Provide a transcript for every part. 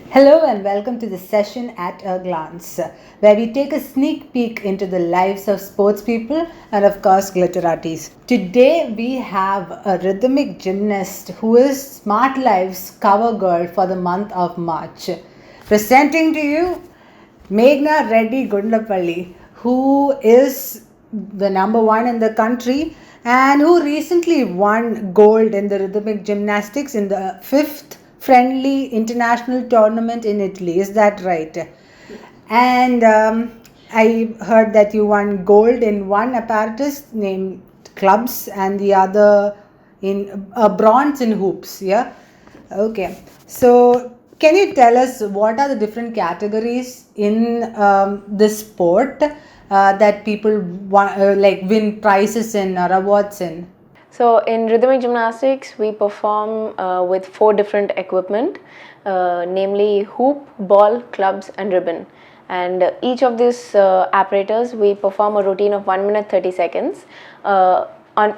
Hello and welcome to the session at a glance, where we take a sneak peek into the lives of sports people and, of course, gliteratis. Today we have a rhythmic gymnast who is Smart Life's cover girl for the month of March. Presenting to you Meghna Reddy Gundapalli, who is the number one in the country and who recently won gold in the rhythmic gymnastics in the fifth friendly international tournament in Italy. Is that right? And I heard that you won gold in one apparatus named clubs and the other in bronze in hoops. Yeah. Okay. So, can you tell us what are the different categories in this sport that people like win prizes in or awards in? So in rhythmic gymnastics, we perform with four different equipment, namely hoop, ball, clubs, and ribbon. And each of these apparatus, we perform a routine of 1 minute 30 seconds,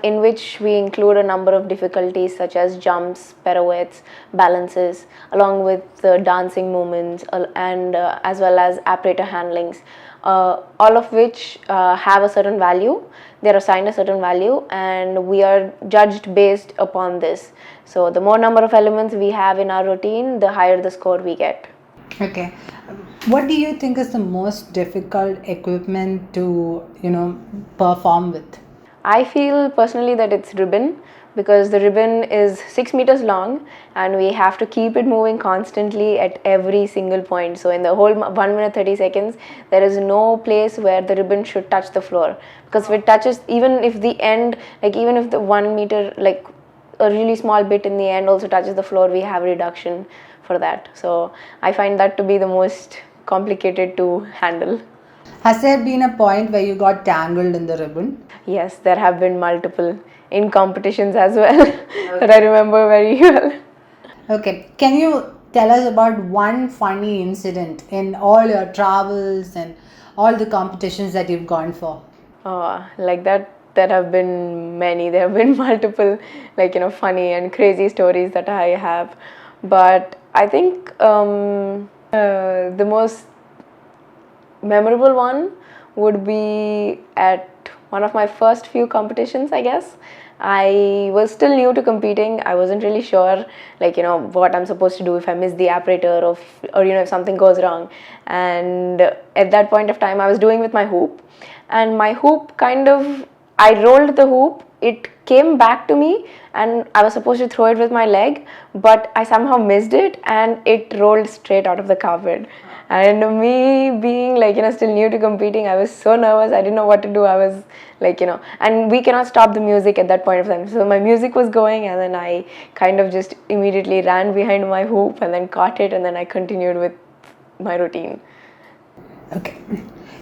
in which we include a number of difficulties such as jumps, pirouettes, balances, along with dancing movements and as well as apparatus handlings. All of which have a certain value. They're assigned a certain value and we are judged based upon this. So the more number of elements we have in our routine, the higher the score we get. Okay. What do you think is the most difficult equipment to, perform with? I feel personally that it's ribbon, because the ribbon is 6 meters long and we have to keep it moving constantly at every single point. So in the whole 1 minute 30 seconds, there is no place where the ribbon should touch the floor, because if it touches, even if the end, like even if the 1 meter, like a really small bit in the end also touches the floor, we have reduction for that. So I find that to be the most complicated to handle. Has there been a point where you got tangled in the ribbon? Yes, there have been multiple in competitions as well that I remember very well. Okay, can you tell us about one funny incident in all your travels and all the competitions that you've gone for? Like that, there have been many. There have been multiple, funny and crazy stories that I have. But I think the most memorable one would be at one of my first few competitions, I guess. I was still new to competing. I wasn't really sure, what I'm supposed to do if I miss the apparatus or if something goes wrong. And at that point of time, I was doing with my hoop, and my hoop I rolled the hoop. It came back to me, and I was supposed to throw it with my leg, but I somehow missed it, and it rolled straight out of the carpet. And me being still new to competing, I was so nervous. I didn't know what to do. I was and we cannot stop the music at that point of time. So my music was going, and then I kind of just immediately ran behind my hoop and then caught it, and then I continued with my routine. Okay.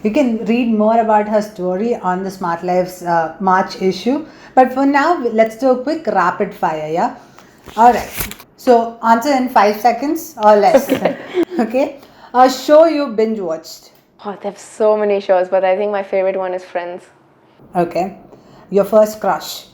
You can read more about her story on the Smart Life's March issue. But for now, let's do a quick rapid fire, yeah? Alright. So, answer in 5 seconds or less. Okay. A show you binge watched. Oh, they have so many shows, but I think my favorite one is Friends. Okay. Your first crush.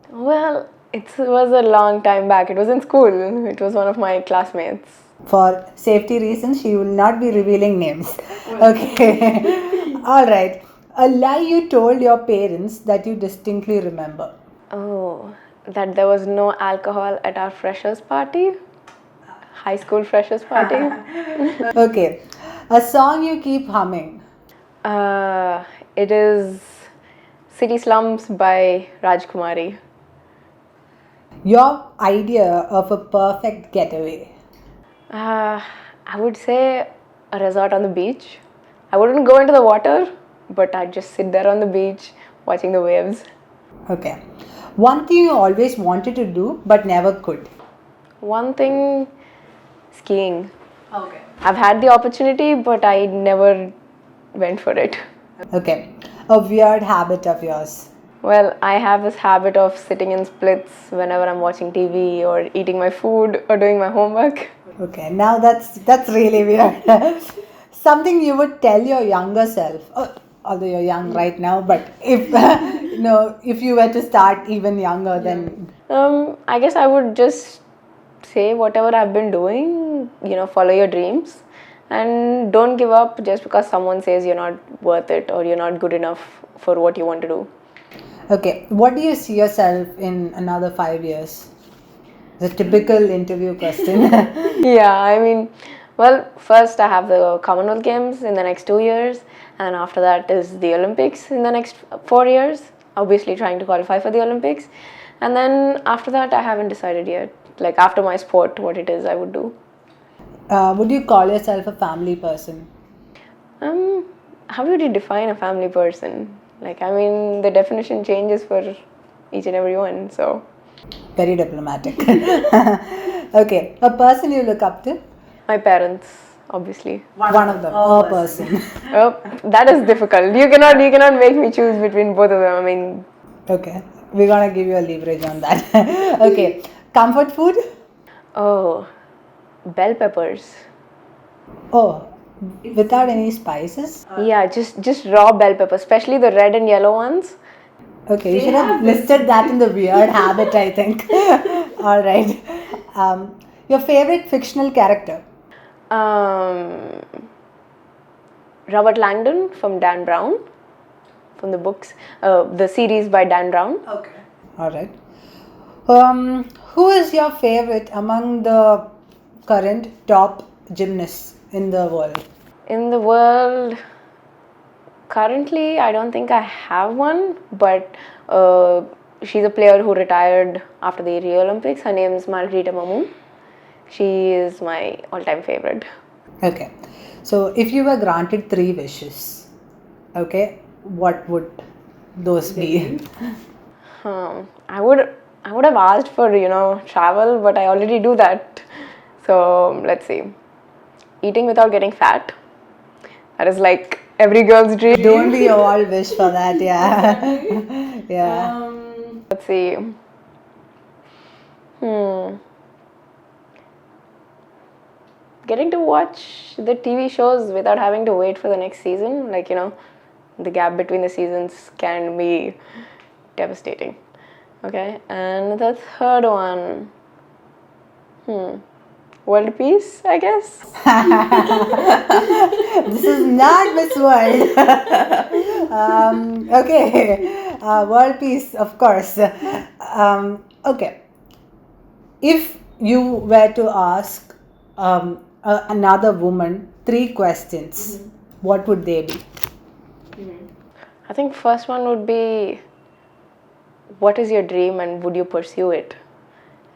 Well, it was a long time back. It was in school. It was one of my classmates. For safety reasons, she will not be revealing names. Okay. Alright. A lie you told your parents that you distinctly remember. Oh, that there was no alcohol at our freshers party. High school freshers party. Okay. A song you keep humming. It is City Slums by Rajkumari. Your idea of a perfect getaway. I would say a resort on the beach. I wouldn't go into the water, but I'd just sit there on the beach watching the waves. Okay. One thing you always wanted to do but never could. One thing, skiing. Okay. I've had the opportunity, but I never went for it. Okay. A weird habit of yours. Well, I have this habit of sitting in splits whenever I'm watching TV or eating my food or doing my homework. Okay, now that's really weird. Something you would tell your younger self, although you're young right now, but if if you were to start even younger, then I guess I would just say whatever I've been doing, follow your dreams and don't give up just because someone says you're not worth it or you're not good enough for what you want to do. Okay, what do you see yourself in another 5 years? The typical interview question. Yeah, I mean, well, first I have the Commonwealth Games in the next 2 years, and after that is the Olympics in the next 4 years. Obviously, trying to qualify for the Olympics, and then after that, I haven't decided yet. Like after my sport, what it is I would do. Would you call yourself a family person? How would you define a family person? Like, I mean, the definition changes for each and every one. So, Very diplomatic. Okay, a person you look up to? my parents, obviously. One of them, a person. Oh, that is difficult. You cannot make me choose between both of them. I mean, Okay, we're gonna give you a leverage on that. Okay, comfort food? oh, bell peppers. Oh, without any spices? Yeah, just raw bell peppers, especially the red and yellow ones. Okay, you should have listed that in the weird habit, I think. All right. Your favorite fictional character? Um, Robert Langdon from Dan Brown, from the books, the series by Dan Brown. Okay. All right. Who is your favorite among the current top gymnasts in the world? In the world, currently, I don't think I have one, but she's a player who retired after the Rio Olympics. Her name is Margarita Mamoon. She is my all-time favorite. Okay. So, if you were granted 3 wishes, okay, what would those be? I would have asked for travel, but I already do that. So let's see. Eating without getting fat. That is like every girl's dream. Don't we all wish for that? Yeah. Yeah. Let's see. Getting to watch the TV shows without having to wait for the next season, like the gap between the seasons can be devastating. Okay, and the third one, world peace, I guess. This is not Miss World. Okay, world peace, of course. Okay, if you were to ask another woman 3 questions, what would they be? I think first one would be, what is your dream and would you pursue it?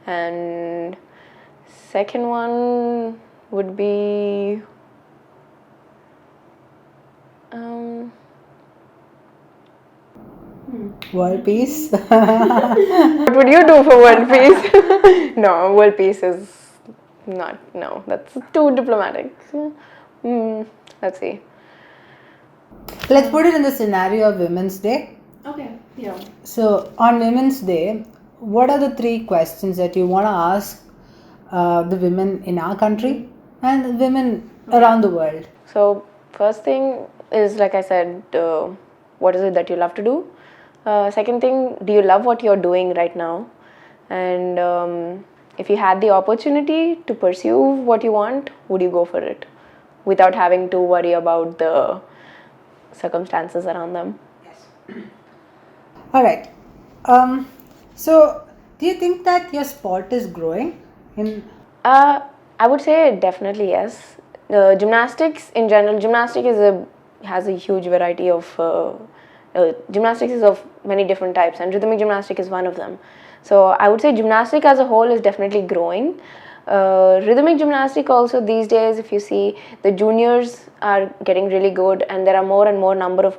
And second one would be, World peace? what would you do for world peace? No, world peace is not, no, that's too diplomatic. Let's see. Let's put it in the scenario of Women's Day. Okay, yeah. So, on Women's Day, what are the 3 questions that you want to ask the women in our country and women around the world? So, first thing is, like I said, what is it that you love to do? Second thing, do you love what you're doing right now? And if you had the opportunity to pursue what you want, would you go for it without having to worry about the circumstances around them? Yes. All right. So, do you think that your sport is growing? I would say definitely yes. Gymnastics in general, has a huge variety of gymnastics is of many different types, and rhythmic gymnastic is one of them. So I would say gymnastic as a whole is definitely growing. Rhythmic gymnastic also these days, if you see, the juniors are getting really good, and there are more and more number of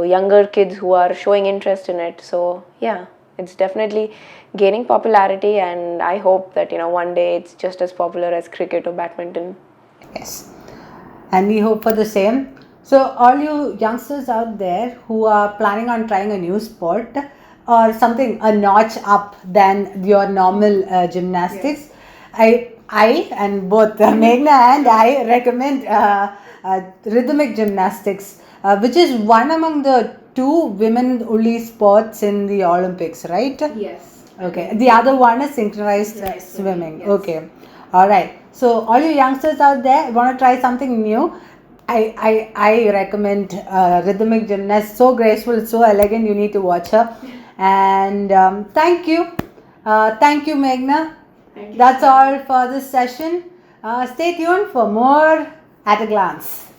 younger kids who are showing interest in it. So yeah, it's definitely gaining popularity, and I hope that one day it's just as popular as cricket or badminton. Yes, and we hope for the same. So all you youngsters out there who are planning on trying a new sport or something a notch up than your normal gymnastics, yes. I and both Meghna and I recommend rhythmic gymnastics, which is one among the 2 women only sports in the Olympics, right? Yes. Okay. The other one is synchronized swimming. Yes. Okay. All right. So all you youngsters out there want to try something new? I recommend rhythmic gymnast. So graceful, so elegant. You need to watch her. And thank you. Thank you, Meghna. Thank you. That's all for this session. Stay tuned for more at a glance.